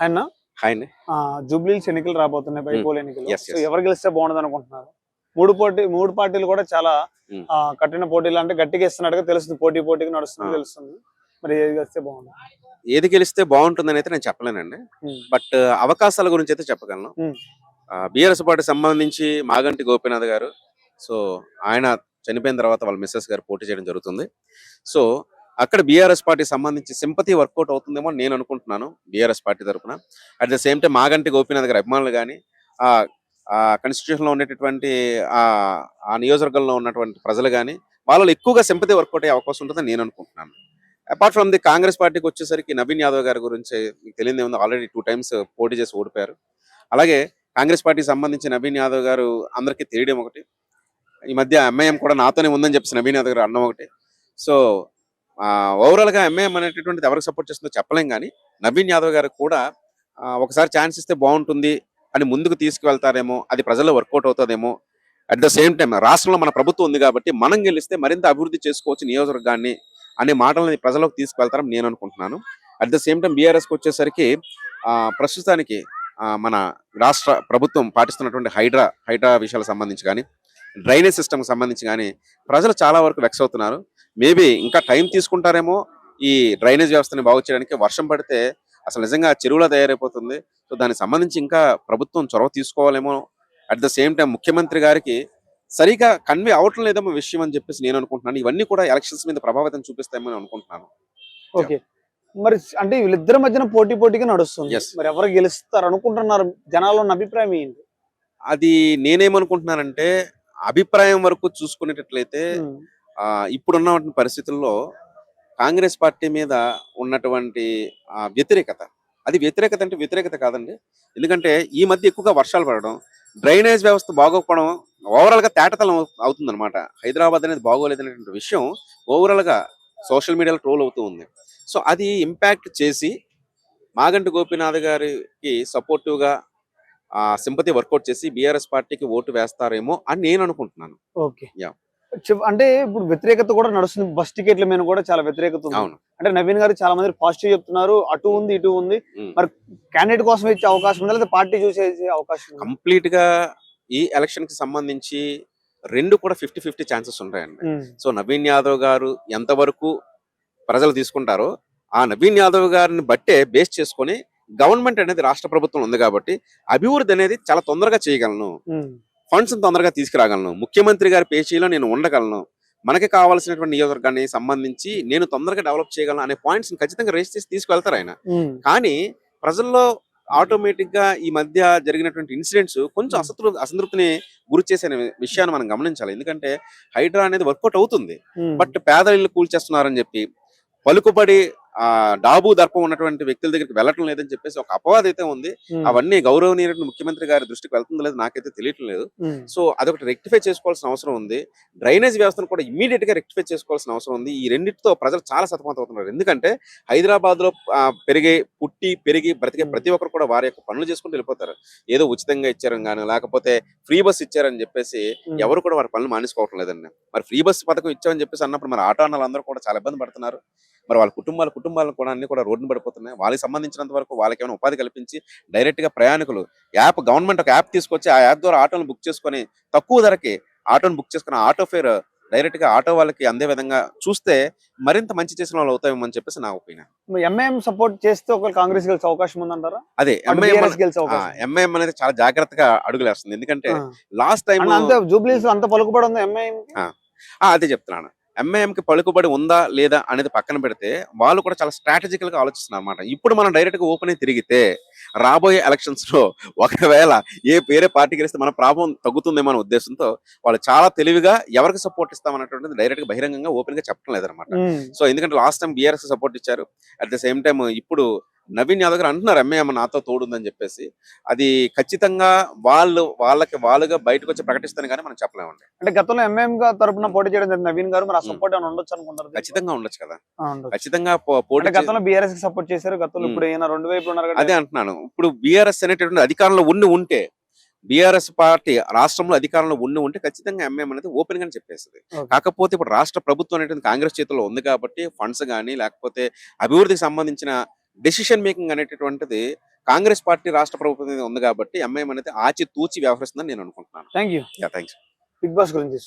ఆయన హాయ్ అండి. జూబ్లీహిల్స్ ఎన్నికలు రాబోతున్నాయి, బైపోల్ ఎన్నికలు. Yes, so yes. ఎవరు గెలిస్తే బాగుండదు అనుకుంటున్నారు? మూడు పార్టీలు కూడా చాలా కఠిన పోటీలు, అంటే గట్టిగా ఇస్తున్నట్టుగా తెలుస్తుంది, పోటీగా నడుస్తుంది తెలుస్తుంది. మరి ఏది గెలిస్తే బాగుంది? ఏది గెలిస్తే బాగుంటుందని అయితే నేను చెప్పలేనండి. బట్ అవకాశాల గురించి అయితే చెప్పగలను. బీఆర్ఎస్ పార్టీ సంబంధించి మాగంటి గోపీనాథ్ గారు, సో ఆయన చనిపోయిన తర్వాత వాళ్ళ మిస్సెస్ గారు పోటీ చేయడం జరుగుతుంది. సో అక్కడ బీఆర్ఎస్ పార్టీ సంబంధించి సింపతి వర్కౌట్ అవుతుందేమో నేను అనుకుంటున్నాను బీఆర్ఎస్ పార్టీ తరఫున. At the same time Maganti Gopinath గారి అభిమానులు కానీ, ఆ కాన్స్టిట్యూషన్ లో ఉండేటటువంటి ఆ నియోజకవర్గంలో ఉన్నటువంటి ప్రజలు కానీ వాళ్ళలో ఎక్కువగా సింపతి వర్కౌట్ అయ్యే అవకాశం ఉంటుందని నేను అనుకుంటున్నాను. అపార్ట్ ఫ్రమ్ ది కాంగ్రెస్ పార్టీకి వచ్చేసరికి నవీన్ యాదవ్ గారి గురించి మీకు తెలియదు ఏముంది, ఆల్రెడీ 2 times పోటీ చేసి ఓడిపోయారు. అలాగే కాంగ్రెస్ పార్టీకి సంబంధించి నవీన్ యాదవ్ గారు అందరికీ తెలియడం ఒకటి, ఈ మధ్య ఎంఐఎం కూడా నాతోనే ఉందని చెప్పేసి నవీన్ యాదవ్ గారు అన్నం ఒకటి. సో ఓవరాల్ గా ఎంఐఎం అనేటటువంటిది ఎవరికి సపోర్ట్ చేస్తుందో చెప్పలేం, కానీ నవీన్ యాదవ్ గారికి కూడా ఒకసారి ఛాన్స్ ఇస్తే బాగుంటుంది అని ముందుకు తీసుకువెళ్తారేమో, అది ప్రజల్లో వర్కౌట్ అవుతుందేమో. అట్ ద సేమ్ టైం రాష్ట్రంలో మన ప్రభుత్వం ఉంది కాబట్టి మనం గెలిస్తే మరింత అభివృద్ధి చేసుకోవచ్చు నియోజకవర్గాన్ని అనే మాటలని ప్రజలకు తీసుకువెళ్తారని నేను అనుకుంటున్నాను. అట్ ద సేమ్ టైం బీఆర్ఎస్కి వచ్చేసరికి ప్రస్తుతానికి మన రాష్ట్ర ప్రభుత్వం పాటిస్తున్నటువంటి హైడ్రా విషయాలకు సంబంధించి కానీ, డ్రైనేజ్ సిస్టమ్కి సంబంధించి కానీ ప్రజలు చాలా వరకు వెక్స్ అవుతున్నారు. మేబీ ఇంకా టైం తీసుకుంటారేమో ఈ డ్రైనేజ్ వ్యవస్థని బాగు చేయడానికి. వర్షం పడితే అసలు నిజంగా చెరువులా తయారైపోతుంది. సో దానికి సంబంధించి ఇంకా ప్రభుత్వం చొరవ తీసుకోవాలేమో. అట్ ద సేమ్ టైం ముఖ్యమంత్రి గారికి సరిగా కన్వే అవటం లేదేమో విషయం అని చెప్పేసి నేను అనుకుంటున్నాను. ఇవన్నీ కూడా ఎలక్షన్స్ మీద ప్రభావితం చూపిస్తాయేమో అని అనుకుంటున్నాను. ఓకే, మరి అంటే వీళ్ళిద్దరి మధ్యన పోటీగా నడుస్తుంది. మరి ఎవరు గెలుస్తారు అనుకుంటున్నారు? జనాల్లో ఉన్న అభిప్రాయం ఏంటి? అది నేనేమనుకుంటున్నానంటే, అభిప్రాయం వరకు చూసుకునేటట్లయితే ఇప్పుడున్న పరిస్థితుల్లో కాంగ్రెస్ పార్టీ మీద ఉన్నటువంటి వ్యతిరేకత, అది వ్యతిరేకత అంటే వ్యతిరేకత కాదండి. ఎందుకంటే ఈ మధ్య ఎక్కువగా వర్షాలు పడడం, డ్రైనేజ్ వ్యవస్థ బాగోకపోవడం ఓవరాల్ గా తేటతలం అవుతుంది అనమాట. హైదరాబాద్ అనేది బాగోలేదనేటువంటి విషయం ఓవరాల్ గా సోషల్ మీడియాలో ట్రోల్ అవుతూ ఉంది. సో అది ఇంపాక్ట్ చేసి మాగంటి గోపీనాథ్ గారికి సపోర్టివ్ గా సింపతి వర్కౌట్ చేసి బీఆర్ఎస్ పార్టీకి ఓటు వేస్తారేమో అని నేను అనుకుంటున్నాను. ఓకే, అంటే ఇప్పుడు వ్యతిరేకత కూడా నడుస్తుంది, బస్ టికెట్ల మీద కూడా చాలా వ్యతిరేకత ఉంది. అవును, అంటే నవీన్ గారు చాలా మంది పాజిటివ్ చెప్తున్నారు, అటు ఉంది ఇటు ఉంది. మరి క్యాండిడేట్ కోసం ఇచ్చే అవకాశం ఉందా, లేదా పార్టీ చూసే అవకాశం? కంప్లీట్ గా ఈ ఎలక్షన్ కి సంబంధించి రెండు కూడా 50-50 ఛాన్సెస్ ఉంటాయండి. సో నవీన్ యాదవ్ గారు ఎంతవరకు ప్రజలు తీసుకుంటారో ఆ నవీన్ యాదవ్ గారిని బట్టే బేస్ చేసుకొని గవర్నమెంట్ అనేది రాష్ట్ర ప్రభుత్వం ఉంది కాబట్టి అభివృద్ధి అనేది చాలా తొందరగా చేయగలను, ఫండ్స్ తొందరగా తీసుకురాగలను, ముఖ్యమంత్రి గారి పేచీలో నేను ఉండగలను, మనకి కావాల్సినటువంటి నియోజకవర్గాన్ని సంబంధించి నేను తొందరగా డెవలప్ చేయగలను అనే పాయింట్స్ ఖచ్చితంగా రేస్ చేసి తీసుకువెళ్తారు ఆయన. కానీ ప్రజల్లో ఆటోమేటిక్ గా ఈ మధ్య జరిగినటువంటి ఇన్సిడెంట్స్ కొంచెం అసంతృప్తిని గురి చేసే విషయాన్ని మనం గమనించాలి. ఎందుకంటే హైడ్రా అనేది వర్కౌట్ అవుతుంది, బట్ పేద ఇళ్ళు కూల్చేస్తున్నారని చెప్పి పలుకుబడి డాబు దర్పం ఉన్నటువంటి వ్యక్తుల దగ్గరికి వెళ్ళటం లేదని చెప్పేసి ఒక అపవాదం అయితే ఉంది. అవన్నీ గౌరవనీయులు ముఖ్యమంత్రి గారి దృష్టికి వెళ్తుందో లేదు నాకైతే తెలియటం లేదు. సో అదొకటి రెక్టిఫై చేసుకోవాల్సిన అవసరం ఉంది. డ్రైనేజ్ వ్యవస్థను కూడా ఇమ్మీడియట్ గా రెక్టిఫై చేసుకోవాల్సిన అవసరం ఉంది. ఈ రెండింటితో ప్రజలు చాలా సతమతం అవుతున్నారు. ఎందుకంటే హైదరాబాద్ లో పుట్టి పెరిగి బ్రతికే ప్రతి ఒక్కరు కూడా వారి యొక్క పనులు చేసుకుంటూ వెళ్ళిపోతారు. ఏదో ఉచితంగా ఇచ్చారని కానీ, లేకపోతే ఫ్రీ బస్ ఇచ్చారని చెప్పేసి ఎవరు కూడా వారి పనులు మానేసుకోవటం లేదండి. మరి ఫ్రీ బస్ పథకం ఇచ్చామని చెప్పేసి అన్నప్పుడు మరి ఆటో అన్నలందరూ కూడా చాలా ఇబ్బంది పడుతున్నారు. మరి వాళ్ళ కుటుంబాలను కూడా అన్ని కూడా రోడ్డున పడిపోతున్నాయి. వాళ్ళకి సంబంధించినంత వరకు వాళ్ళకి ఏమైనా ఉపాధి కల్పించి డైరెక్ట్ గా ప్రయాణికులు గవర్నమెంట్ ఒక యాప్ తీసుకొచ్చి ఆ యాప్ ద్వారా ఆటోను బుక్ చేసుకొని తక్కువ ధరకి ఆటోను బుక్ చేసుకుని ఆటో ఫేర్ డైరెక్ట్ గా ఆటో వాళ్ళకి అందే విధంగా చూస్తే మరింత మంచి చేసిన వాళ్ళు అవుతామేమో అని చెప్పేసి నా ఒపీనియన్. ఎంఐఎం సపోర్ట్ చేస్తే ఒక కాంగ్రెస్ గెలిచే అవకాశం ఉందంటారా? అదే ఎంఐఎం అనేది చాలా జాగ్రత్తగా అడుగులేస్తుంది. ఎందుకంటే లాస్ట్ టైం జూబ్లీస్ అంత పలుకుబడి ఉంది ఎంఐఎం. అదే చెప్తున్నాను, ఎంఐఎం కి పలుకుబడి ఉందా లేదా అనేది పక్కన పెడితే వాళ్ళు కూడా చాలా స్ట్రాటజికల్ గా ఆలోచిస్తున్నారు అనమాట. ఇప్పుడు మనం డైరెక్ట్ గా ఓపెన్ అయి తిరిగితే రాబోయే ఎలక్షన్స్ లో ఒకవేళ వేరే పార్టీకి గెలిస్తే మన ప్రాబ్లం తగ్గుతుందేమో అనే ఉద్దేశంతో వాళ్ళు చాలా తెలివిగా ఎవరికి సపోర్ట్ ఇస్తామన్నటువంటిది డైరెక్ట్ గా బహిరంగంగా ఓపెన్ గా చెప్పడం లేదనమాట. సో ఎందుకంటే లాస్ట్ టైం బీఆర్ఎస్ సపోర్ట్ ఇచ్చారు, అట్ ద సేమ్ టైం ఇప్పుడు నవీన్ యాదవ్ గారు అంటున్నారు ఎంఐఎం నాతో తోడుందని చెప్పేసి. అది ఖచ్చితంగా వాళ్ళుగా బయటకు వచ్చి ప్రకటిస్తాను కానీ మనం చెప్పలేమండి. అంటే గతంలో ఎంఐఎం తరపున పోటీ చేయడం నవీన్ గారు, మరి ఆ సపోర్ట్ ఏమైనా ఉండొచ్చు అనుకుంటారు? ఖచ్చితంగా ఉండొచ్చు కదా, ఖచ్చితంగా పోటీ. గతంలో బీఆర్ఎస్ సపోర్ట్ చేశారు, గతంలో ఇప్పుడు ఈయన రెండు వైపులు ఉన్నారు. అదే అంటున్నాను, ఇప్పుడు బీఆర్ఎస్ అనేటటువంటి అధికారంలో ఉంటే బీఆర్ఎస్ పార్టీ రాష్ట్రంలో అధికారంలో ఉంటే ఖచ్చితంగా ఎంఐఎం అనేది ఓపెన్ గానే చెప్పేస్తుంది. కాకపోతే ఇప్పుడు రాష్ట్ర ప్రభుత్వం అనేటువంటి కాంగ్రెస్ చేతుల్లో ఉంది కాబట్టి ఫండ్స్ కానీ లేకపోతే అభివృద్ధికి సంబంధించిన డెసిషన్ మేకింగ్ అనేటటువంటిది కాంగ్రెస్ పార్టీ రాష్ట్ర ప్రభుత్వం మీద ఉంది కాబట్టి ఎంఐఎం అనేది ఆచి తూచి వ్యవహరిస్తుందని నేను అనుకుంటున్నాను. Thank you. Thanks. Bigg Boss గురించి